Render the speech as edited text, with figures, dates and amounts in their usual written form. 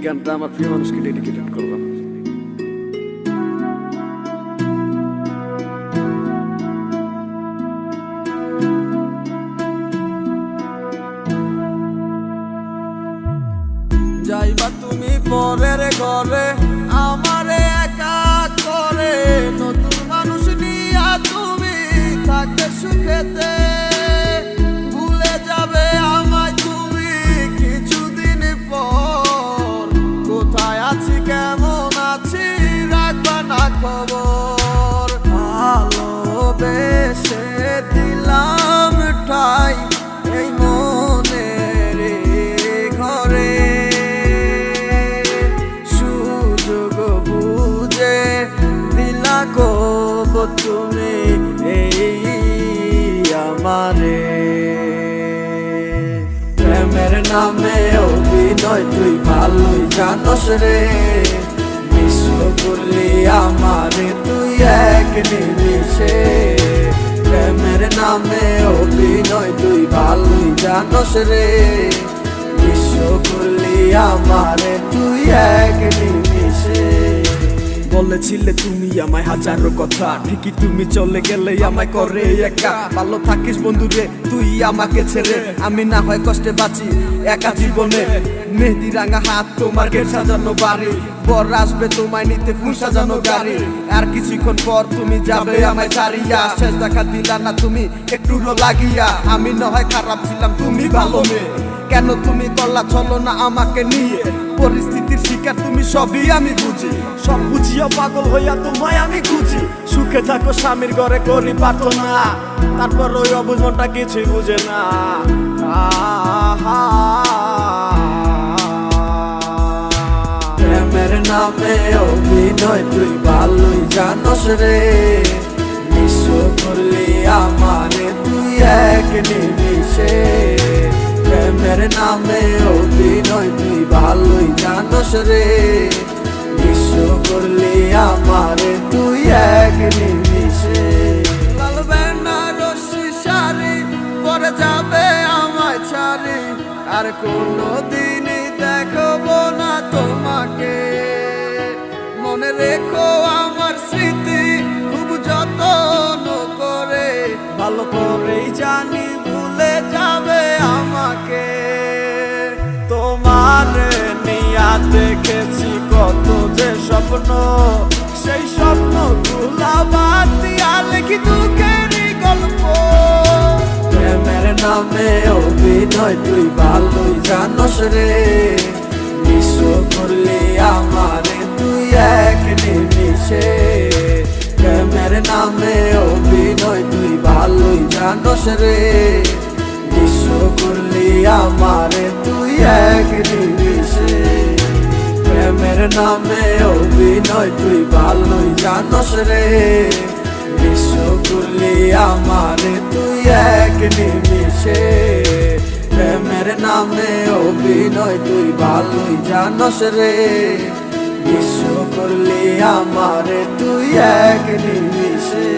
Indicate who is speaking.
Speaker 1: গানটা আমার প্রিয় মানুষকে ডেডিকেটেড করলাম।
Speaker 2: যাইবা তুমি পরের ঘরে আমারে একা করে, নতুন মানুষ নিয়া তুমি থাকতে সুখেতে, ভুলে যাবে আমায় তুমি কিছুদিন পর। কোথায় আছি কেমন আছি রাখবা না খবর, ভালোবেসে দিলাম ঠাই এই মনের ঘরে, সুযোগ বুঝে দিলা কব তুমি এই আমারে। প্রেমের নামে অভিনয় তুই ভালোই জানস রে, বিশ্ব করলি আমারে তুই এক নিমিষে। প্রেমের নামে অভিনয় তুই ভালোই জানস রে, বিশ্ব করলি আমারে তুই এক নিমিষে।
Speaker 1: বলেছিলে তুমি আমায় হাজারো কথা, ঠিকই তুমি চলে গেলে আমায় করে একা। ভালো থাকিস বন্ধুরে তুই আমাকে ছেড়ে, আমি না হয় কষ্টে বাঁচি একা জীবনে। মেহেদি রাঙা হাত তোমার গেট সাজানো বাড়ি, বর আসবে তোমায় নিতে ফুল সাজানো গাড়ি। আর কিছুক্ষণ পর তুমি যাবে আমায় ছাড়িয়া, শেষ দেখা দিলা না তুমি একটু লাগিয়া। আমি না হয় খারাপ ছিলাম তুমি ভালো মেয়ে, কেন তুমি করলা চলো না আমাকে নিয়ে। পরিস্থিতির শিকার তুমি সবই আমি বুঝি, সব বুঝিও পাগল হইয়া তোমায় আমি খুঁজি। সুখে থাকো স্বামীর ঘরে করি প্রার্থনা, তারপর ওই অবুঝনটা কিছুই বুঝে না।
Speaker 2: প্রেমের নামে অভিনয় তুই ভালোই জানস রে, বিশ্ব করলি আমারে তুই এক নিমিষে। প্রেমের নামে অভিনয় তুই ভালোই জানস রে, বিশ্ব করলি আমারে তুই এক নিমিষে। লাল বেনারসি শাড়ি পরে যাবে আমায় ছাড়ি, আর কোনোদিনই দেখবো না তোমাকে। মনে রেখো আমার স্মৃতি খুব যত্ন করে, ভালো করেই জানি ভুলে যাবে আমাকে।
Speaker 1: তোমার নিয়া দেখেছি কত যে স্বপ্ন, সেই স্বপ্ন গুলা বাদ দিয়া লিখি দুঃখেরই গল্প।
Speaker 2: প্রেমের নামে অভিনয় তুই ভালোই জানস রে, বিশ্ব করলি আমারে তুই এক নিমিষে। প্রেমের নামে অভিনয় তুই ভালোই জানস রে, বিশ্ব করলি আমারে তুই এক নিমিষে। প্রেমের নামে অভিনয় তুই ভালোই জানস রে, বিশ্ব করলি আমারে তুই এক নিমিষে। প্রেমের নামে অভিনয় তুই ভালোই জানস রে, বিশ্ব করলি আমারে তুই এক নিমিষে।